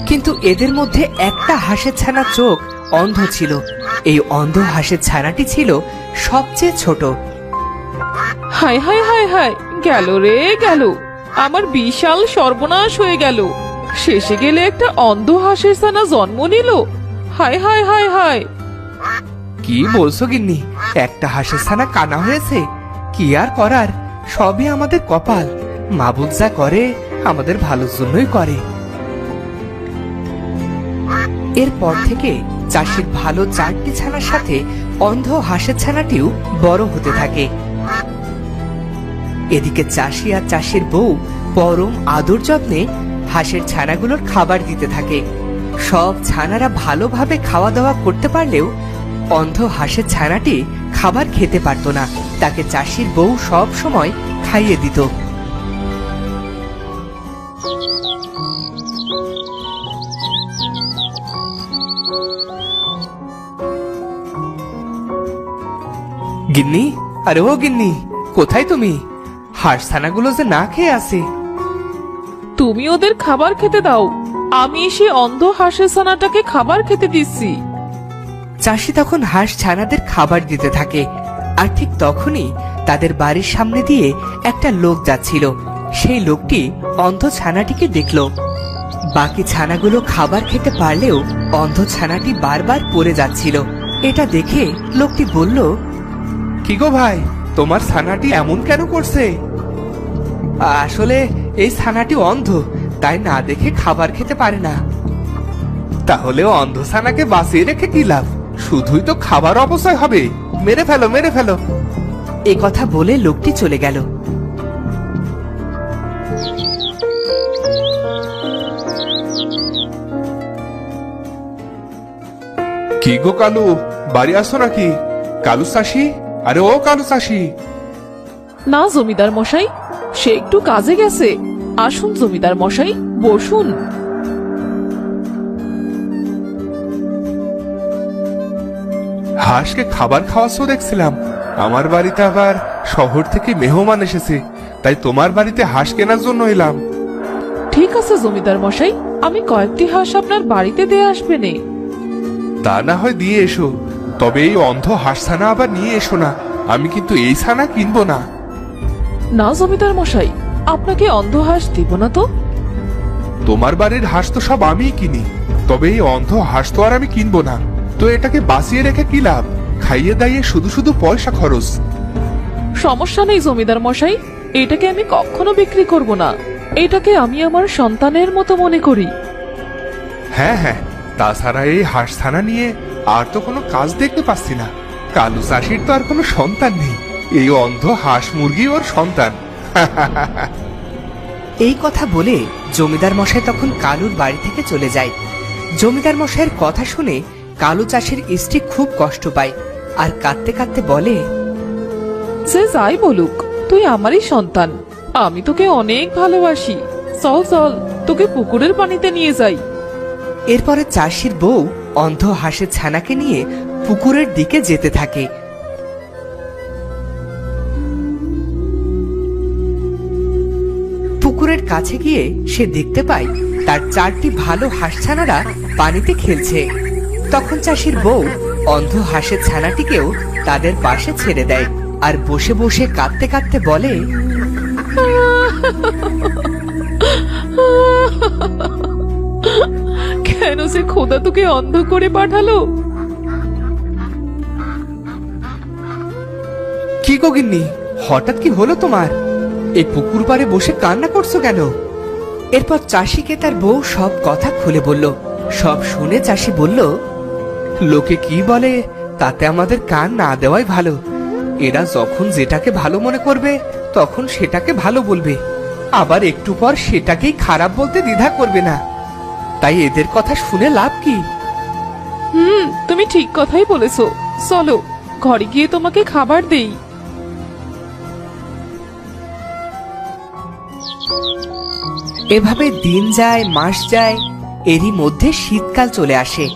কিন্তু এদের মধ্যে একটা হাঁসের ছানার চোখ অন্ধ ছিল। এই অন্ধ হাঁসের ছানাটি ছিল সবচেয়ে ছোট। হায় হায় হায় হায়, গেল রে গেল, আমার বিশাল সর্বনাশ হয়ে গেল। শেষে গেলে একটা অন্ধ হাঁসের ছানা জন্ম নিল। হায় হায় হায় হায়। কি বলছো গিন্নি, একটা হাঁসের ছানা কানা হয়েছে? কি আর করার, সবই আমাদের কপাল। মাবুদ যা করে আমাদের ভালোর জন্যই করে। এরপর থেকে চাষির ভালো 4টি ছানার সাথে অন্ধ হাঁসের ছানাটিও বড় হতে থাকে। এদিকে চাষি আর চাষির বউ পরম আদর যত্নে হাঁসের ছানাগুলোর খাবার দিতে থাকে। সব ছানারা ভালোভাবে খাওয়া দাওয়া করতে পারলেও অন্ধ হাঁসের ছানাটি খাবার খেতে পারত না। তাকে চাষির বউ সব সময় খাইয়ে দিত। গিন্নি, আরে ও গিন্নি, কোথায় তুমি? হাঁস ছানাগুলো যে না খেয়ে আছে। তুমি ওদের খাবার খেতে দাও, আমি সে অন্ধ হাঁসের ছানাটাকে খাবার খেতে দিচ্ছি। চাষি তখন হাঁস ছানাদের খাবার দিতে থাকে। আর ঠিক তখনই তাদের বাড়ির সামনে দিয়ে একটা লোক যাচ্ছিল। সেই লোকটি অন্ধ ছানাটিকে দেখল। বাকি ছানাগুলো খাবার খেতে পারলেও অন্ধ ছানাটি বারবার পড়ে যাচ্ছিল। এটা দেখে লোকটি বলল, কি গো ভাই, তোমার ছানাটি এমন কেন করছে? আসলে এই ছানাটি অন্ধ, তাই না দেখে খাবার খেতে পারে না। তাহলে অন্ধ ছানাকে বাঁচিয়ে রেখে কি লাভ? শুধুই তো খাবার অপচয় হবে। মেরে ফেলো, মেরে ফেলো। এই কথা বলে লোকটি চলে গেল। কি গো কালু, বাড়ি আসো নাকি? কালু চাষি, আরে ও কালু চাষি। না জমিদার মশাই, সে একটু কাজে গেছে। আসুন জমিদার মশাই, বসুন। হাঁসকে খাবার খাওয়াচ্ছ দেখছিলাম। আমার বাড়িতে আবার শহর থেকে মেহমান এসেছে, তাই তোমার বাড়িতে হাঁস কেনার জন্য এলাম। ঠিক আছে জমিদার মশাই, আমি কয়েকটি হাঁস আপনার বাড়িতে দিয়ে আসবে নে। তা না হয় দিয়ে এসো, তবে এই অন্ধ হাঁস ছানা আবার নিয়ে এসো না। আমি কিন্তু এই ছানা কিনবো না। না জমিদার মশাই, আপনাকে অন্ধ হাঁস দিব না তো। তোমার বাড়ির হাঁস তো সব আমিই কিনি, তবে এই অন্ধ হাঁস তো আর আমি কিনবো না। তো এটাকে বাঁচিয়ে রেখে কি লাভ? খাইয়ে দাইয়ে শুধু শুধু পয়সা খরচ। সমস্যা নেই জমিদার মশাই, এটাকে আমি কখনো বিক্রি করব না। এটাকে আমি আমার সন্তানের মতো মনে করি। হ্যাঁ হ্যাঁ, তাছাড়া এই হাঁস ছানা নিয়ে আর তো কোনো কাজ দেখতে পাচ্ছি না। কালু চাষির তো আর কোনো সন্তান নেই, এই অন্ধ হাঁস মুরগি ওর সন্তান। এই কথা বলে জমিদার মশাই তখন কালুর বাড়ি থেকে চলে যায়। জমিদার মশাইয়ের কথা শুনে কালু চাষির স্ত্রী খুব কষ্ট পায় আর কাঁদতে কাঁদতে বলে, সে যাই বলুক, তুই আমারই সন্তান। আমি তোকে অনেক ভালোবাসি। চল চল, তোকে পুকুরের পানিতে নিয়ে যাই। এরপরে চাষির বউ অন্ধ হাঁসের ছানাকে নিয়ে পুকুরের দিকে যেতে থাকে। পুকুরের কাছে গিয়ে সে দেখতে পায় তার 4টি ভালো হাঁস ছানারা পানিতে খেলছে। তখন চাষির বউ অন্ধ হাঁসের ছানাটিকেও তাদের পাশে ছেড়ে দেয় আর বসে বসে কাঁদতে কাঁদতে বলে, কেন সে খোদা তোকে অন্ধ করে পাঠালো? কি গো গিন্নি, হঠাৎ কি হলো তোমার? এই পুকুর পাড়ে বসে কান্না করছো কেন? এরপর চাষিকে তার বউ সব কথা খুলে বলল। সব শুনে চাষি বলল, লোকে কি বলে তাতে আমাদের কান না দেওয়াই ভালো। এরা যখন যেটাকে ভালো মনে করবে তখন সেটাকে ভালো বলবে, আবার একটু পর সেটাকেই খারাপ বলতে দ্বিধা করবে না। তাই এদের কথা শুনে লাভ কি? তুমি ঠিক কথাই বলেছো। চলো ঘরে গিয়ে তোমাকে খাবার দেই। এভাবে দিন যায়, মাস যায়, এরই মধ্যে শীতকাল চলে আসে।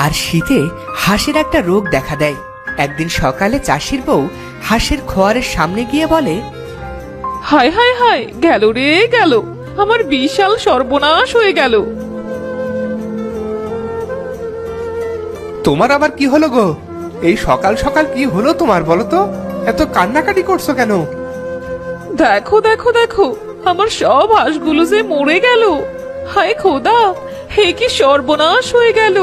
আর শীতে হাঁসের একটা রোগ দেখা দেয়। একদিন সকালে চাষির বউ হাঁসের খোয়ারের সামনে গিয়ে বলে, হায় হায় হায়, গেল রে গেল, আমার বিশাল সর্বনাশ হয়ে গেল। তোমার আবার কি হলো গো? এই সকাল সকাল কি হলো তোমার, বলো তো? এত কান্নাকাটি করছো কেন? দেখো দেখো দেখো, আমার সব হাঁসগুলো যে মরে গেল। হায় খোদা, হে কি সর্বনাশ হয়ে গেল।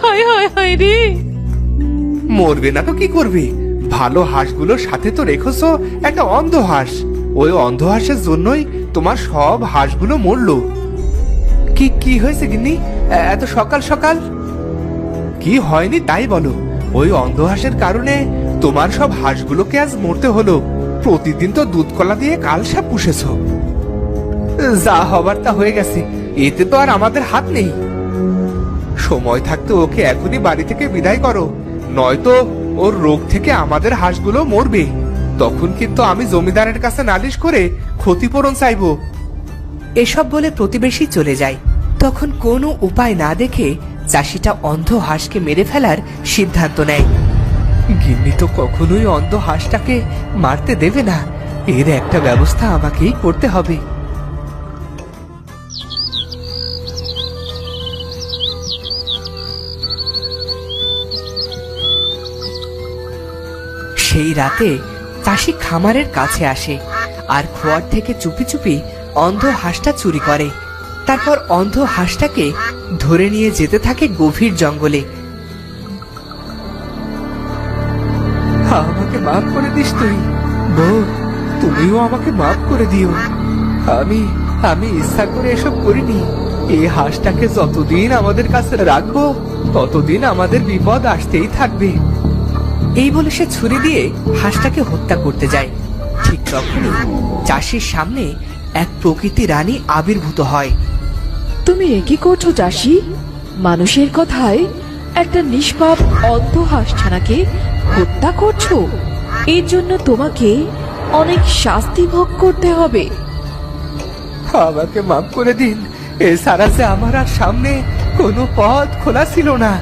হায় হায় হায় রে। মরবে না তো কি করবে? ভালো হাঁসগুলোর সাথে তো রেখেছো একটা অন্ধ হাঁস। ওই অন্ধ হাঁসের জন্যই তোমার সব হাঁসগুলো মরলো। কি কি হয়েছে গিন্নি এত সকাল সকাল? কি হয়নি তাই বলো। ওই অন্ধ হাঁসের কারণে তোমার সব হাঁসগুলোকে আজ মরতে হলো। প্রতিদিন তো দুধ কলা দিয়ে কালসা পুষেছ। যা হবার তা হয়ে গেছে, এতে তো আর আমাদের হাত নেই। সময় থাকতে ওকে এখনই বাড়ি থেকে বিদায় করো, নয়তো ওর রোগ থেকে আমাদের হাঁসগুলো মরবে। তখন কিন্তু আমি জমিদারের কাছে নালিশ করে ক্ষতিপূরণ চাইবো। এসব বলে প্রতিবেশী চলে যায়। তখন কোনো উপায় না দেখে চাষিটা অন্ধ হাঁসকে মেরে ফেলার সিদ্ধান্ত নেয়। গিন্নি তো কখনোই অন্ধ হাঁসটাকে মারতে দেবে না, এর একটা ব্যবস্থা আমাকেই করতে হবে। সেই রাতে চাষি খামারের কাছে আসে আর খোয়ার থেকে চুপি চুপি অন্ধ হাঁসটা চুরি করে। তারপর অন্ধ হাঁসটাকে ধরে নিয়ে যেতে থাকে গভীর জঙ্গলে। আমাকে মাফ করে দিস তুই বউ, তুমিও আমাকে মাফ করে দিও। আমি আমি ইচ্ছা করে এসব করিনি। এই হাঁসটাকে যতদিন আমাদের কাছে রাখবো ততদিন আমাদের বিপদ আসতেই থাকবে। এই বলে সে ছুরি দিয়ে হাঁসটাকে হত্যা করতে যায়। ঠিক তখনই চাষির সামনে এক প্রকৃতি রানী আবির্ভূত হয়। তুমি একই করছো চাষি? মানুষের কথায় একটা নিষ্পাপ অন্ধ হাঁসছানাকে হত্যা করছো। এর জন্য তোমাকে অনেক শাস্তি ভোগ করতে হবে। আমাকে মাফ করে দিন, এছাড়া যে আমার আর সামনে কোনো পথ খোলা ছিল না।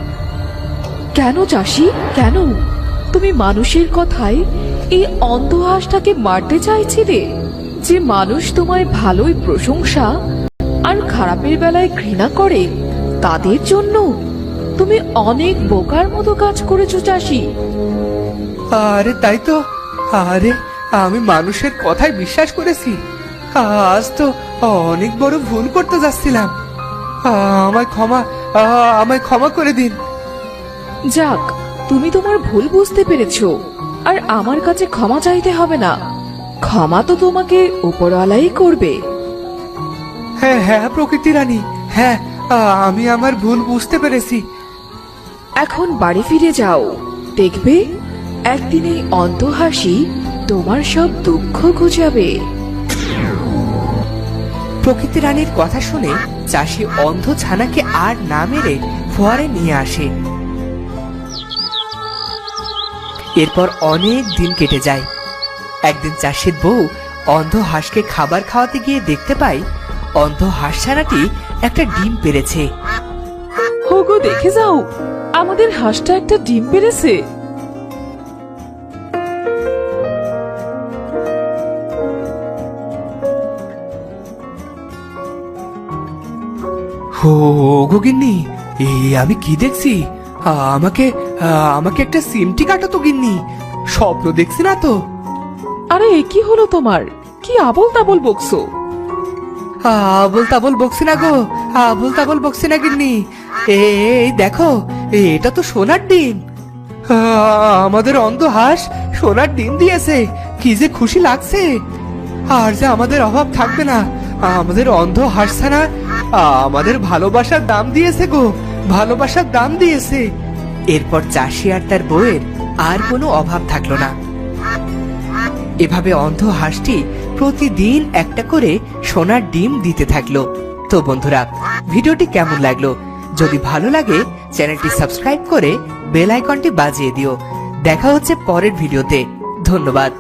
কেন চাষি, কেন? তুমি মানুষের কথায় এই অন্ধ হাঁসটাকে মারতে চাইছিলে? যে মানুষ তোমায় ভালোই প্রশংসা আর খারাপের বেলায় ঘৃণা করে, তাদের জন্য তুমি অনেক বোকার মতো কাজ করেছো চাষি। আরে তাই তো, আরে আমি মানুষের কথায় বিশ্বাস করেছি। আজ তো অনেক বড় ভুল করতে যাচ্ছিলাম। আমায় ক্ষমা করে দিন। যাক, তুমি তোমার ভুল বুঝতে পেরেছো, আর আমার কাছে ক্ষমা চাইতে হবে না। ক্ষমা তো তোমাকে উপরওয়ালাই করবে। হ্যাঁ হ্যাঁ প্রকৃতি রানী, হ্যাঁ আমি আমার ভুল বুঝতে পেরেছি। এখন বাড়ি ফিরে যাও, দেখবে একদিন এই অন্ধ হাসি তোমার সব দুঃখ ঘুচাবে। প্রকৃতি রানীর কথা শুনে চাষি অন্ধ ছানাকে আর না মেরে ফোয়ারে নিয়ে আসে। এরপর অনেক দিন কেটে যায়। একদিন চাষির বউ অন্ধ হাঁসকে খাবার খাওয়াতে গিয়ে দেখতে পায় অন্ধ হাঁস ছানাটি একটা ডিম পেড়েছে। হোগো, দেখে যাও, আমাদের হাঁসটা একটা ডিম পেড়েছে। ও গিন্নি, আমি কি দেখছি? আমাকে আমাকে একটা সিমটি কাটো তো গিন্নি, স্বপ্ন দেখছি না তো? আরে এ কি হলো তোমার? কি আবল তাবল বকছো? আবল তাবল বকছি না গো, আবল তাবল বকছি না গিন্নি। এই দেখো, এটা তো সোনার ডিম। আমাদের অন্ধ হাঁস সোনার ডিম দিয়েছে, কি যে খুশি লাগছে। আর যে আমাদের অভাব থাকবে না। আমাদের অন্ধ হাঁসছানা আমাদের ভালোবাসার দাম দিয়েছে গো, ভালোবাসার দাম দিয়েছে। এরপর চাষি আর তার বউয়ের আর কোনো অভাব থাকলো না। এভাবে অন্ধ হাঁসটি প্রতিদিন একটা করে সোনার ডিম দিতে থাকলো। তো বন্ধুরা, ভিডিওটি কেমন লাগলো? যদি ভালো লাগে চ্যানেলটি সাবস্ক্রাইব করে বেল আইকনটি বাজিয়ে দিও। দেখা হচ্ছে পরের ভিডিওতে। ধন্যবাদ।